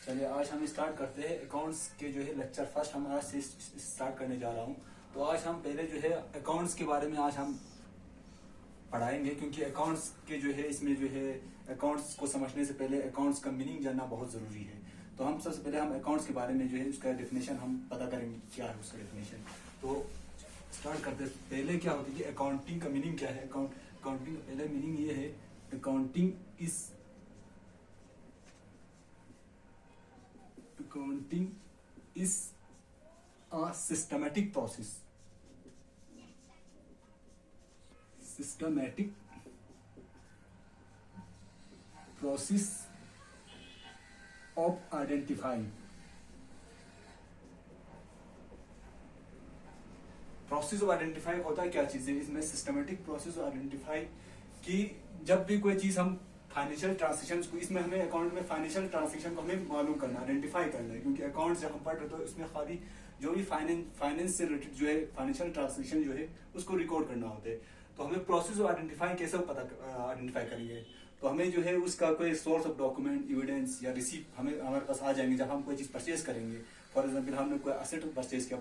चलिए आज हम स्टार्ट करते हैं अकाउंट्स के जो है लेक्चर फर्स्ट हम आज से स्टार्ट करने जा रहा हूँ। तो आज हम पहले जो है अकाउंट्स के बारे में आज हम पढ़ाएंगे, क्योंकि अकाउंट्स के जो है इसमें जो है अकाउंट्स को समझने से पहले अकाउंट्स का मीनिंग जानना बहुत जरूरी है। तो हम सबसे पहले हम अकाउंट्स के बारे में जो है उसका डेफिनेशन हम पता करेंगे क्या है उसका डेफिनेशन। तो स्टार्ट करते हैं। पहले क्या होती है कि अकाउंटिंग का मीनिंग क्या है। अकाउंटिंग का पहले मीनिंग ये है, accounting is a systematic process of identifying होता है क्या चीज है इसमें। सिस्टमेटिक प्रोसेस ऑफ आइडेंटिफाई कि जब भी कोई चीज हम फाइनेंशियल ट्रांजेक्शन को, इसमें हमें अकाउंट में फाइनेंशियल ट्रांजेक्शन को हमें मालूम करना, आइडेंटिफाई करना है। क्योंकि अकाउंट जब हम पढ़ रहे तो इसमें खाली जो भी फाइनेंस से रिलेटेड जो है फाइनेंशियल ट्रांजेक्शन जो है उसको रिकॉर्ड करना होता है। तो हमें प्रोसेस ऑफ आइडेंटिफाई कैसे पता आइडेंटिफाई करेंगे, तो हमें जो है उसका कोई सोर्स ऑफ डॉक्यूमेंट, एविडेंस या रिसीप्ट हमें हमारे पास आ जाएंगे जब हम कोई चीज परचेज करेंगे। फॉर एग्जाम्पल हमने कोई असेट परचेज किया,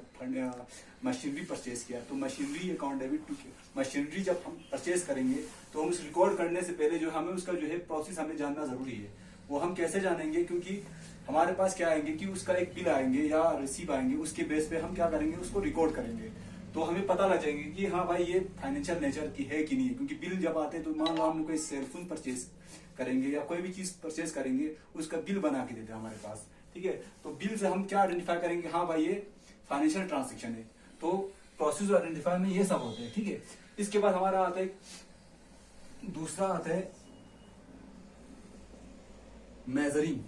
मशीनरी परचेज किया, तो machinery account debit to machinery जब हम परचेज करेंगे तो हम उस रिकॉर्ड करने से पहले जो हमें उसका जो है प्रोसेस हमें जानना जरूरी है। वो हम कैसे जानेंगे, क्योंकि हमारे पास क्या आएंगे कि उसका एक बिल आएंगे या रिसीव आएंगे, उसके बेस पे हम क्या करेंगे उसको रिकॉर्ड करेंगे। तो हमें पता लग जाएंगे कि हाँ भाई ये फाइनेंशियल नेचर की है कि नहीं है। क्योंकि बिल जब आते हैं तो मान लो हम कोई सेलफोन परचेज करेंगे या कोई भी चीज परचेज करेंगे, उसका बिल बना के देते हैं हमारे पास, ठीक है। तो बिल से हम क्या आइडेंटिफाई करेंगे, हाँ भाई ये फाइनेंशियल ट्रांजेक्शन है। तो प्रोसेस आइडेंटिफाई में ये सब होते हैं, ठीक है। इसके बाद हमारा आता है दूसरा आता है मेजरिंग।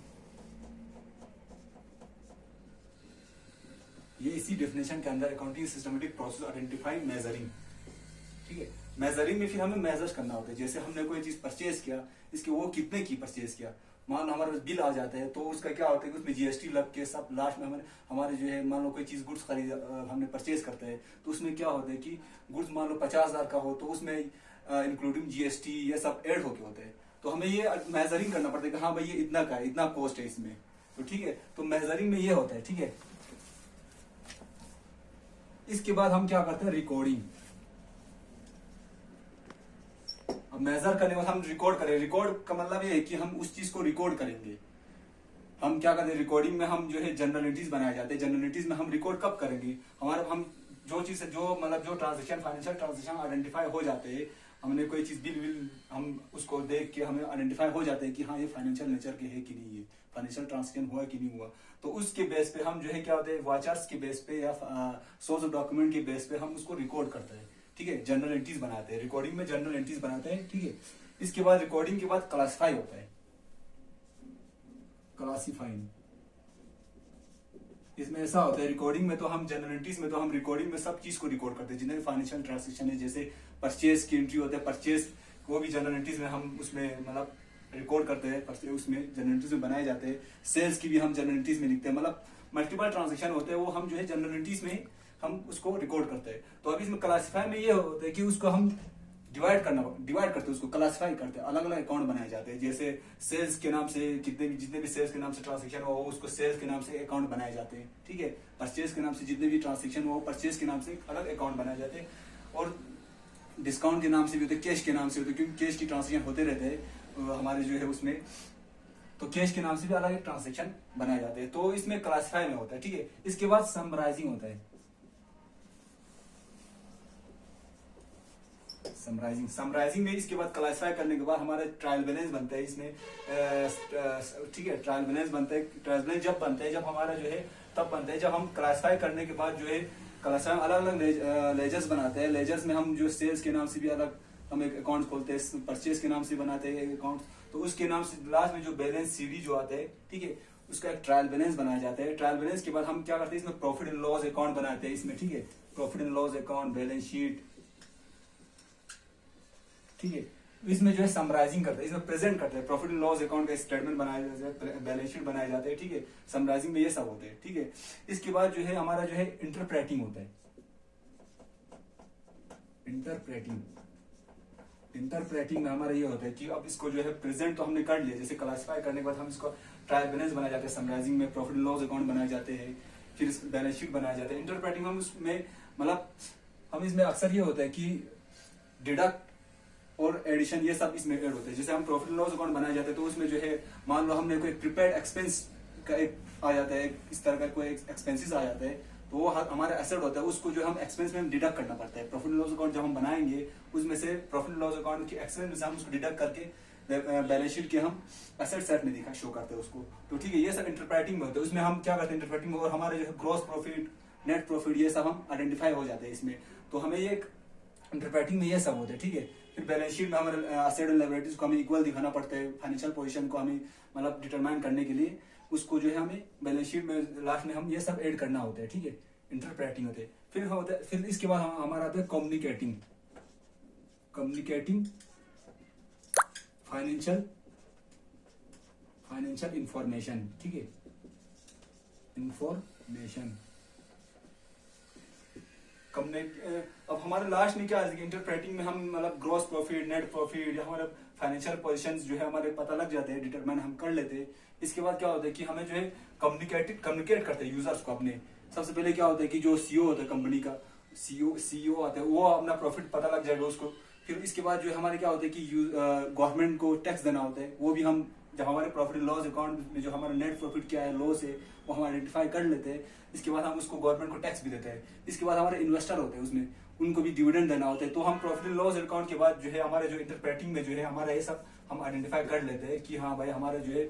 ये इसी डेफिनेशन के अंदर accounting systematic process identify measuring, ठीक है। मेजरिंग में फिर हमें मेजर्स करना होता है। जैसे हमने कोई चीज परचेज किया, इसकी वो कितने की परचेज किया, मान लो हमारे पास बिल आ जाता है तो उसका क्या होता है कि उसमें जीएसटी लग के सब लास्ट में हमारे जो है मान लो कोई चीज गुड्स खरीद हमने परचेज करते हैं तो उसमें क्या होता है कि गुड्स मान लो 50,000 का हो तो उसमें इंक्लूडिंग जीएसटी ये सब ऐड होके होते हैं। तो हमें ये मेजरिंग करना पड़ता है कि हाँ भाई ये इतना का है, इतना कॉस्ट है इसमें, तो ठीक है। तो मेजरिंग में ये होता है, ठीक है। इसके बाद हम क्या करते हैं, रिकॉर्डिंग। अब मेजर करने के बाद हम रिकॉर्ड करें। रिकॉर्ड का मतलब ये है कि हम उस चीज को रिकॉर्ड करेंगे। हम क्या करते हैं, रिकॉर्डिंग में हम जो है जनरलिटीज बनाए जाते हैं। जनरलिटीज में हम रिकॉर्ड कब करेंगे, हमारे हम जो चीज जो मतलब जो ट्रांजेक्शन फाइनेंशियल ट्रांजेक्शन आइडेंटिफाई हो जाते हैं, हमने कोई चीज बिल हम उसको देख के हमें आइडेंटिफाई हो जाते हैं कि हाँ ये फाइनेंशियल नेचर के है कि नहीं, है फाइनेंशियल ट्रांजेक्शन हुआ कि नहीं हुआ। तो उसके बेस पे हम जो है क्या होते हैं, वाचर्स के बेस पे या सोर्स ऑफ डॉक्यूमेंट के बेस पे हम उसको रिकॉर्ड करते हैं, ठीक है। जनरल एंट्रीज बनाते हैं, रिकॉर्डिंग में जनरल एंट्रीज बनाते हैं, ठीक है। इसके बाद रिकॉर्डिंग के बाद क्लासिफाई होता है, क्लासिफाइंग। इसमें ऐसा होता है रिकॉर्डिंग में तो हम जनरल एंट्रीज में तो हम रिकॉर्डिंग में सब चीज को रिकॉर्ड करते हैं, जितने फाइनेंशियल ट्रांजेक्शन है। जैसे परचेज की एंट्री होता है, परचेज वो भी जनरल एंट्रीज में हम उसमें मतलब रिकॉर्ड करते हैं, उसमें जनरल एंट्रीज में बनाए जाते हैं। सेल्स की भी हम जनरल एंट्रीज में लिखते हैं, मतलब मल्टीपल ट्रांजेक्शन होते हैं वो हम जो है जनरल एंट्रीज में हम उसको रिकॉर्ड करते हैं। तो अभी इसमें क्लासिफाई में ये होता है कि उसको हम डिवाइड करते हैं, उसको क्लासिफाई करते हैं। अलग अलग अकाउंट बनाए जाते हैं। जैसे सेल्स के नाम से जितने भी सेल्स के नाम से ट्रांजेक्शन हो उसको सेल्स के नाम से अकाउंट बनाए जाते हैं, ठीक है। परचेज के नाम से जितने भी ट्रांजेक्शन हो परचेज के नाम से अलग अकाउंट बनाए जाते हैं। और डिस्काउंट के नाम से भी होते, कैश के नाम से होते, क्योंकि कैश की ट्रांजेक्शन होते रहते हैं हमारे जो है उसमें, तो कैश के नाम से भी अलग ट्रांजेक्शन बनाए जाते हैं। तो इसमें क्लासिफाई में होता है, ठीक है। इसके बाद समराइजिंग होता है। समराइजिंग में इसके बाद क्लासिफाई करने के बाद हमारे ट्रायल बैलेंस बनते हैं इसमें, ठीक है। ट्रायल बैलेंस बनते हैं। ट्रायल बैलेंस जब बनते हैं, जब हमारा जो है तब बनते हैं जब हम क्लासिफाई करने के बाद जो है क्लासिफाई अलग अलग लेजर्स बनाते हैं। लेजर्स में हम जो सेल्स के नाम से भी अलग हम एक अकाउंट खोलते हैं, परचेज के नाम से बनाते हैं अकाउंट, तो उसके नाम से लास्ट में जो बैलेंस सीडी जो आता है, ठीक है, उसका एक ट्रायल बैलेंस बनाया जाता है। ट्रायल बैलेंस के बाद हम क्या करते हैं, इसमें प्रॉफिट एंड लॉस अकाउंट बनाते हैं इसमें, ठीक है। Profit and loss account, balance sheet, ठीक है। इसमें जो है समराइजिंग करते हैं, इसमें प्रेजेंट करते हैं। प्रॉफिट एंड लॉस अकाउंट का स्टेटमेंट बनाया जाता है, बैलेंस शीट बनाए जाते हैं, ठीक है। समराइजिंग में ये सब होते हैं, ठीक है। इसके बाद जो है हमारा जो है इंटरप्रेटिंग होता है। इंटरप्रेटिंग में हमारा ये होता है कि अब इसको जो है प्रेजेंट तो हमने कर लिया, जैसे क्लासिफाई करने के बाद हम इसको ट्रायल बैलेंस बनाए जाते हैं, समराइजिंग में प्रॉफिट एंड लॉस अकाउंट बनाए जाते हैं, फिर बैलेंस शीट बनाए जाते हैं। इंटरप्रेटिंग हम उसमें मतलब हम इसमें अक्सर ये होता है कि डिडक्ट और एडिशन ये सब इसमें ऐड होते हैं। जैसे हम प्रॉफिट एंड लॉस अकाउंट बनाए जाते हैं तो उसमें जो है मान लो हमने कोई प्रीपेड एक्सपेंस का एक आ जाता है, इस तरह का कोई एक्सपेंसेस आ जाता है, तो वो हमारा एसेट होता है, उसको जो हम एक्सपेंस में डिडक्ट करना पड़ता है। प्रॉफिट एंड लॉस अकाउंट जब हम बनाएंगे उसमें से प्रॉफिट एंड लॉस अकाउंट की एक्सपेंस में से हम उसको डिडक्ट करके बैलेंस शीट के हम एसेट सेट में दिखा शो करते हैं उसको। तो ठीक है, ये सब इंटरप्रेटिंग में होता है। उसमें हम क्या करते हैं इंटरप्रेटिंग में, और हमारे जो है ग्रॉस प्रॉफिट, नेट प्रॉफिट, ये सब हम आइडेंटिफाई हो जाते हैं इसमें। तो हमें ये इंटरप्रेटिंग में ये सब होता है। ठीक है, फिर बैलेंस शीट में हमारे एसेट एंड लायबिलिटीज को हमें इक्वल दिखाना पड़ता है। फाइनेंशियल पोजीशन को हमें मतलब डिटरमाइन करने के लिए उसको जो है हमें बैलेंस शीट में लास्ट में हम ये सब ऐड करना होता है। ठीक है, इंटरप्रेटिंग होते हैं। फिर होता है, फिर इसके बाद हमारा आता है कम्युनिकेटिंग फाइनेंशियल इंफॉर्मेशन। ठीक है, इंफॉर्मेशन अब हमारे लास्ट में क्या है, इंटरप्रेटिंग में हम मतलब ग्रॉस प्रॉफिट, नेट प्रॉफिट या हमारे फाइनेंशियल पोजीशंस जो है हमारे पता लग जाते हैं, डिटरमाइन हम कर लेते हैं। इसके बाद क्या होता है कि हमें जो है कम्युनिकेट करते हैं यूजर्स को अपने। सबसे पहले क्या होता है कि जो सीईओ होता है कंपनी का, सीईओ आता है, वो अपना प्रॉफिट पता लग जाएगा उसको। फिर इसके बाद जो है हमारे क्या होता है कि गवर्नमेंट को टैक्स देना होता है, वो भी हम जब हमारे प्रॉफिट एंड लॉस अकाउंट में जो हमारा नेट प्रॉफिट क्या है, लॉस है, वो हम आइडेंटिफाई कर लेते हैं। इसके बाद हम उसको गवर्नमेंट को टैक्स भी देते हैं। इसके बाद हमारे इन्वेस्टर होते हैं, उसमें उनको भी डिविडेंड देना होता है। तो हम प्रॉफिट एंड लॉस अकाउंट के बाद जो है हमारे जो इंटरप्रेटिंग में जो है हमारा ये सब हम आइडेंटिफाई कर लेते हैं कि हाँ भाई हमारा जो है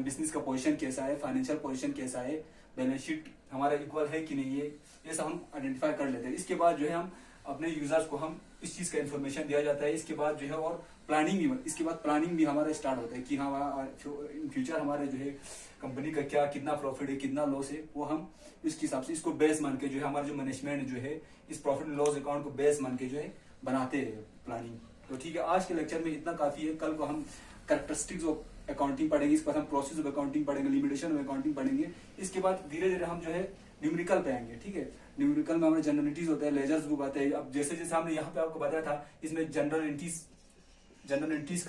बिजनेस का पोजीशन कैसा है, फाइनेंशियल पोजीशन कैसा है, बैलेंस शीट हमारा इक्वल है कि नहीं है, ये सब हम आइडेंटिफाई कर लेते हैं। इसके बाद जो है हम अपने यूजर्स को हम इस चीज का इन्फॉर्मेशन दिया जाता है। इसके बाद जो है और प्लानिंग भी हमारा स्टार्ट होता है कि हाँ इन फ्यूचर हमारे जो है कंपनी का क्या कितना प्रॉफिट है, कितना लॉस है, वो हम इसके हिसाब से इसको बेस मान के जो है हमारा जो मैनेजमेंट जो है इस प्रॉफिट एंड लॉस अकाउंट को बेस मान के जो है बनाते हैं प्लानिंग। तो ठीक है, आज के लेक्चर में इतना काफी है। कल को हम कैरेक्टरिस्टिक्स ऑफ अकाउंटिंग पढ़ेंगे, इसके बाद हम प्रोसेस ऑफ अकाउंटिंग पढ़ेंगे, लिमिटेशन ऑफ अकाउंटिंग पढ़ेंगे। इसके बाद धीरे धीरे हम जो है न्यूमेरिकल पे आएंगे। ठीक है, न्यूमेरिकल में हमारे जनरलिटीज होता है, लेजर्स बुक आते हैं। अब जैसे जैसे हमने यहाँ पे आपको बताया था, इसमें जनरल एंट्रीज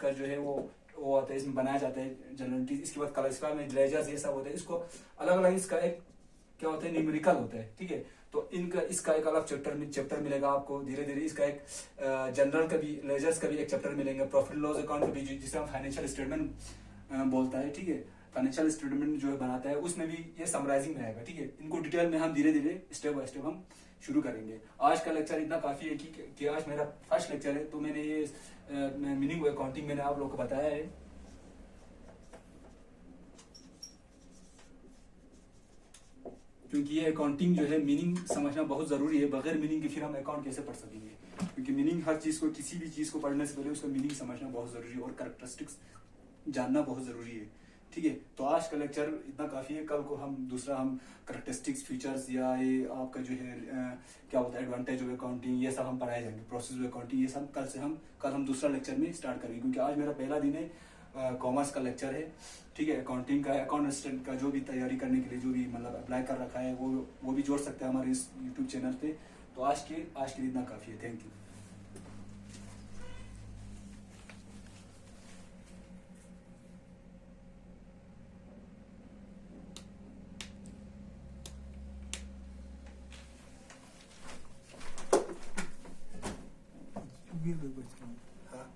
का जो है वो आता है, इसमें बनाया जाता है जनरल एंट्रीज। इसके बाद क्लासिफाई में लेजर्स ये सब होते हैं। इसको अलग अलग इसका एक क्या होता है, न्यूमेरिकल होता है। ठीक है, तो इसका एक अलग चैप्टर मिलेगा आपको। धीरे धीरे इसका एक जनरल का भी, लेजर्स का भी एक चैप्टर मिलेंगे। प्रॉफिट लॉस अकाउंट का भी, जिसे हम फाइनेंशियल स्टेटमेंट बोलता है। ठीक है, फाइनेंशियल स्टेटमेंट जो है बनाता है, उसमें भी ये समराइजिंग में आएगा। ठीक है, इनको डिटेल में हम धीरे धीरे स्टेप बाय स्टेप हम शुरू करेंगे। आज का लेक्चर इतना काफी है कि आज मेरा फर्स्ट लेक्चर है, तो मैंने ये मीनिंग ऑफ अकाउंटिंग मैंने आप लोगों को बताया है। क्योंकि ये अकाउंटिंग जो है मीनिंग समझना बहुत जरूरी है। बगैर मीनिंग के फिर हम अकाउंट कैसे पढ़ सकेंगे? क्योंकि मीनिंग हर चीज को, किसी भी चीज को पढ़ने से पहले उसका मीनिंग समझना बहुत जरूरी है और कैरेक्टरिस्टिक्स जानना बहुत जरूरी है। ठीक है, तो आज का लेक्चर इतना काफी है। कल को हम कैरेक्टरिस्टिक्स, फीचर्स या ये आपका जो है क्या होता है एडवांटेज ऑफ अकाउंटिंग, ये सब हम पढ़ाए जाएंगे। प्रोसेस ऑफ अकाउंटिंग ये सब कल हम दूसरा लेक्चर में स्टार्ट करेंगे। क्योंकि आज मेरा पहला दिन है, कॉमर्स का लेक्चर है। ठीक है, अकाउंटिंग का, अकाउंट असिस्टेंट का जो भी तैयारी करने के लिए जो भी मतलब अप्लाई कर रखा है वो भी जोड़ सकते हैं हमारे इस यूट्यूब चैनल पे। तो आज के लिए इतना काफी है। Thank you. हाँ,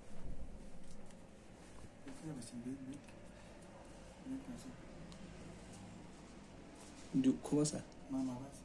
जो खोसा मामा बस